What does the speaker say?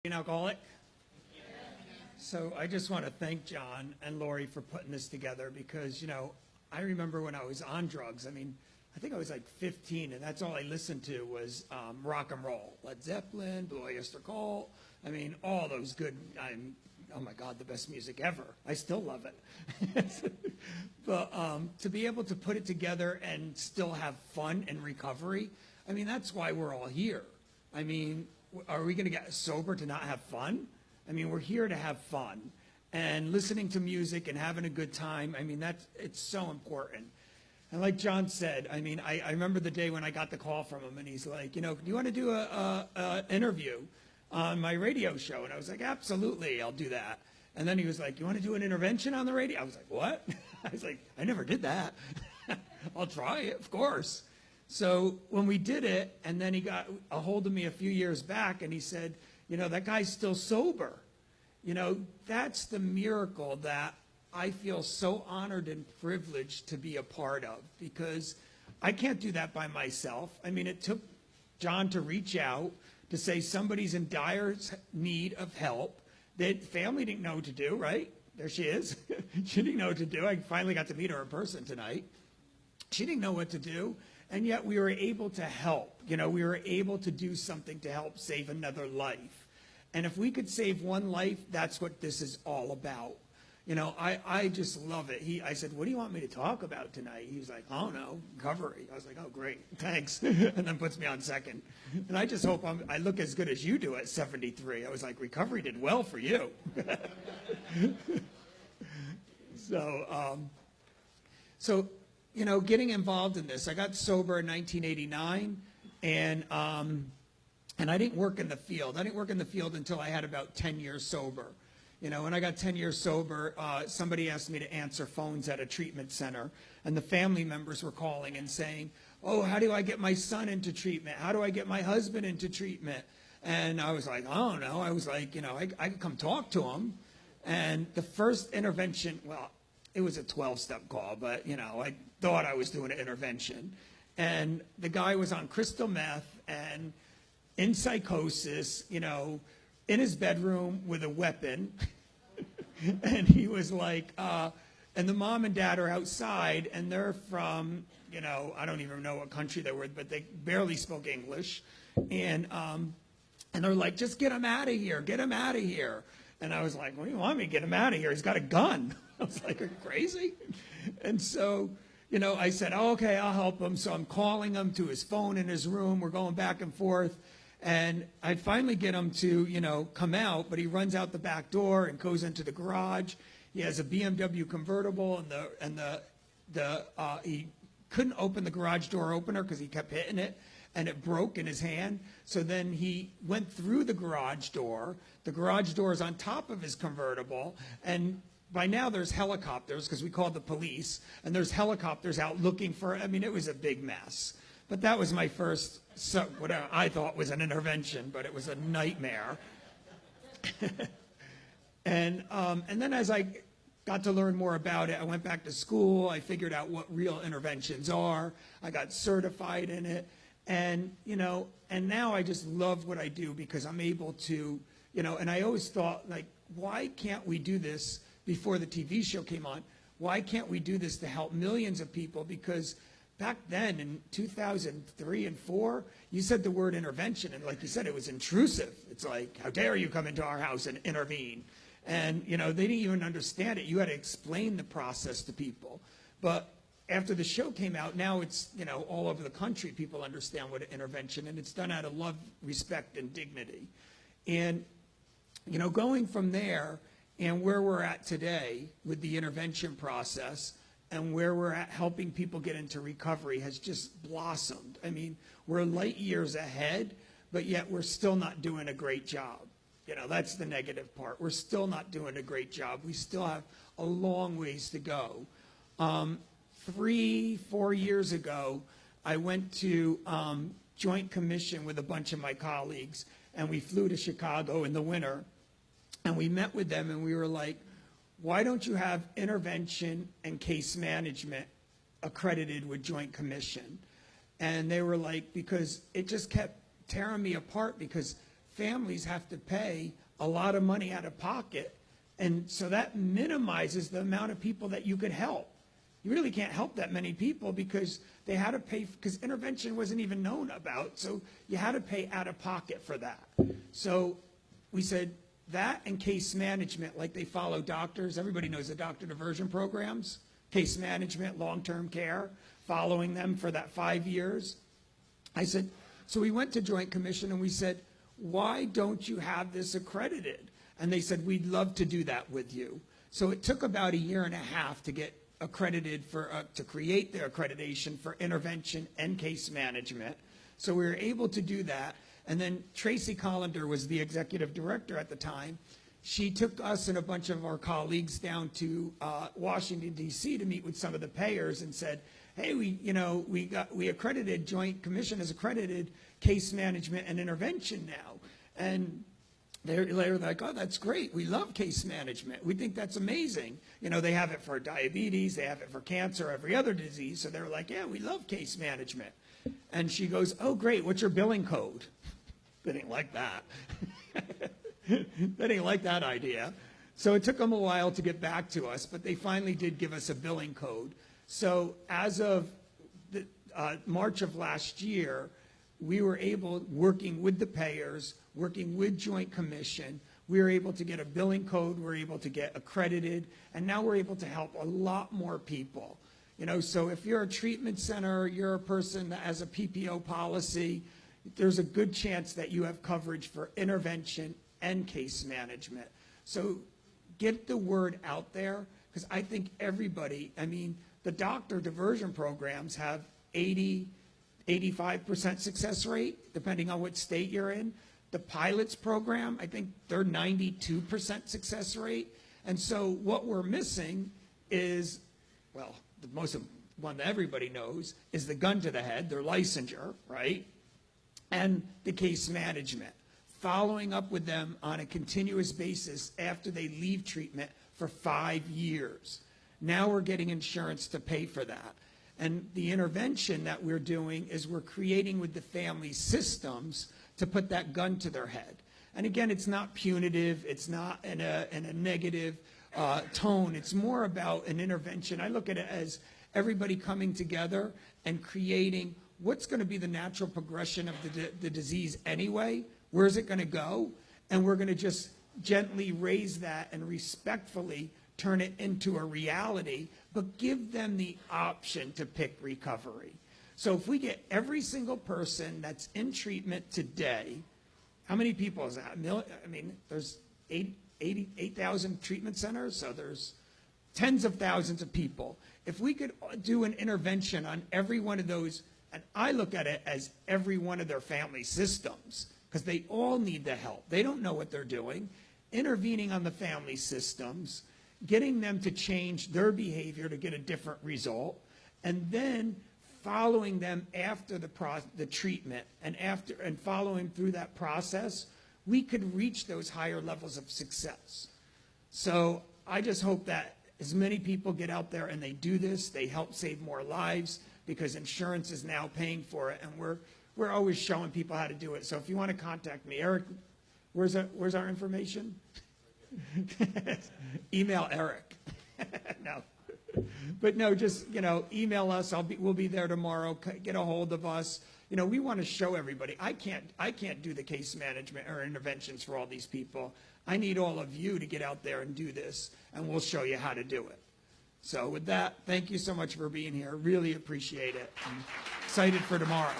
An alcoholic? So I just want to thank John and Lori for putting this together because, I remember when I was on drugs. I think I was like 15, and that's all I listened to was rock and roll. Led Zeppelin, Blue Oyster Cult. All those good, oh my God, the best music ever. I still love it. But to be able to put it together and still have fun and recovery, that's why we're all here. Are we going to get sober to not have fun? We're here to have fun. And listening to music and having a good time, it's so important. And like John said, I remember the day when I got the call from him, and he's like, do you want to do a interview on my radio show? And I was like, absolutely, I'll do that. And then he was like, you want to do an intervention on the radio? I was like, what? I was like, I never did that. I'll try it, of course. So when we did it, and then he got a hold of me a few years back, and he said, that guy's still sober. That's the miracle that I feel so honored and privileged to be a part of, because I can't do that by myself. It took John to reach out to say somebody's in dire need of help that family didn't know what to do, right? There she is. She didn't know what to do. I finally got to meet her in person tonight. She didn't know what to do. And yet we were able to help. We were able to do something to help save another life. And if we could save one life, that's what this is all about. I just love it. I said, what do you want me to talk about tonight? He was like, I don't know, recovery. I was like, oh, great, thanks. And then puts me on second. And I just hope I look as good as you do at 73. I was like, recovery did well for you. So, getting involved in this, I got sober in 1989, and I didn't work in the field. I didn't work in the field until I had about 10 years sober. When I got 10 years sober, somebody asked me to answer phones at a treatment center, and the family members were calling and saying, oh, how do I get my son into treatment? How do I get my husband into treatment? And I was like, I don't know. I was like, I could come talk to him. And the first intervention, well, it was a 12-step call, but, I thought I was doing an intervention. And the guy was on crystal meth and in psychosis, in his bedroom with a weapon. And he was like, and the mom and dad are outside, and they're from, I don't even know what country they were, but they barely spoke English. And they're like, just get him out of here, get him out of here. And I was like, what do you want me to get him out of here? He's got a gun. I was like, are you crazy? And so, I said, oh, okay, I'll help him. So I'm calling him to his phone in his room. We're going back and forth. And I finally get him to, come out, but he runs out the back door and goes into the garage. He has a BMW convertible, and he couldn't open the garage door opener because he kept hitting it, and it broke in his hand. So then he went through the garage door. The garage door is on top of his convertible, and by now there's helicopters because we called the police, and there's helicopters out looking for, it was a big mess. But that was my first, what I thought was an intervention, but it was a nightmare. And then as I got to learn more about it, I went back to school. I figured out what real interventions are. I got certified in it. And, and now I just love what I do because I'm able to, and I always thought, like, why can't we do this before the TV show came on? Why can't we do this to help millions of people? Because back then, in 2003 and 4, you said the word intervention, and like you said, it was intrusive. It's like, how dare you come into our house and intervene? And, they didn't even understand it. You had to explain the process to people. But after the show came out, now it's, all over the country, people understand what an intervention, and it's done out of love, respect, and dignity. And, going from there and where we're at today with the intervention process, and where we're at helping people get into recovery has just blossomed. We're light years ahead, but yet we're still not doing a great job. That's the negative part. We're still not doing a great job. We still have a long ways to go. 3-4 years ago, I went to Joint Commission with a bunch of my colleagues, and we flew to Chicago in the winter, and we met with them, and we were like, why don't you have intervention and case management accredited with Joint Commission? And they were like, because it just kept tearing me apart, because families have to pay a lot of money out of pocket. And so that minimizes the amount of people that you could help. You really can't help that many people because they had to pay, because intervention wasn't even known about. So you had to pay out of pocket for that. So we said that and case management, like they follow doctors. Everybody knows the doctor diversion programs, case management, long-term care, following them for that 5 years. I said, so we went to Joint Commission and we said, why don't you have this accredited? And they said, we'd love to do that with you. So it took about 1.5 years to get accredited for, to create the accreditation for intervention and case management. So we were able to do that. And then Tracy Collender was the executive director at the time. She took us and a bunch of our colleagues down to Washington, D.C. to meet with some of the payers and said, hey, we accredited, Joint Commission has accredited case management and intervention now. And they're like, oh, that's great. We love case management. We think that's amazing. You know, they have it for diabetes, they have it for cancer, every other disease. So they're like, yeah, we love case management. And she goes, oh, great, what's your billing code? They didn't like that. They didn't like that idea. So it took them a while to get back to us, but they finally did give us a billing code. So as of March of last year, we were able, working with the payers, working with Joint Commission, we were able to get a billing code, we were able to get accredited, and now we're able to help a lot more people. You know, so if you're a treatment center, you're a person that has a PPO policy, there's a good chance that you have coverage for intervention and case management. So get the word out there, because I think everybody, I mean, the doctor diversion programs have 85% success rate, depending on what state you're in. The pilots program, I think they're 92% success rate. And so what we're missing is, well, the most one that everybody knows is the gun to the head, their licensure, right? And the case management. Following up with them on a continuous basis after they leave treatment for 5 years. Now we're getting insurance to pay for that. And the intervention that we're doing is we're creating with the family systems to put that gun to their head. And again, it's not punitive, it's not in a negative tone, it's more about an intervention. I look at it as everybody coming together and creating what's going to be the natural progression of the disease anyway, where's it going to go, and we're going to just gently raise that and respectfully turn it into a reality, but give them the option to pick recovery. So if we get every single person that's in treatment today, how many people is that? I mean, there's 8,000 treatment centers, so there's tens of thousands of people. If we could do an intervention on every one of those, and I look at it as every one of their family systems, because they all need the help. They don't know what they're doing. Intervening on the family systems, getting them to change their behavior to get a different result, and then following them after the treatment and following through that process, we could reach those higher levels of success. So I just hope that as many people get out there and they do this, they help save more lives, because insurance is now paying for it, and we're always showing people how to do it. So if you want to contact me, Eric, where's our information? Email Eric. No. But no, just, email us. We'll be there tomorrow. Get a hold of us. We want to show everybody. I can't do the case management or interventions for all these people. I need all of you to get out there and do this, and we'll show you how to do it. So with that, thank you so much for being here. Really appreciate it. I'm excited for tomorrow.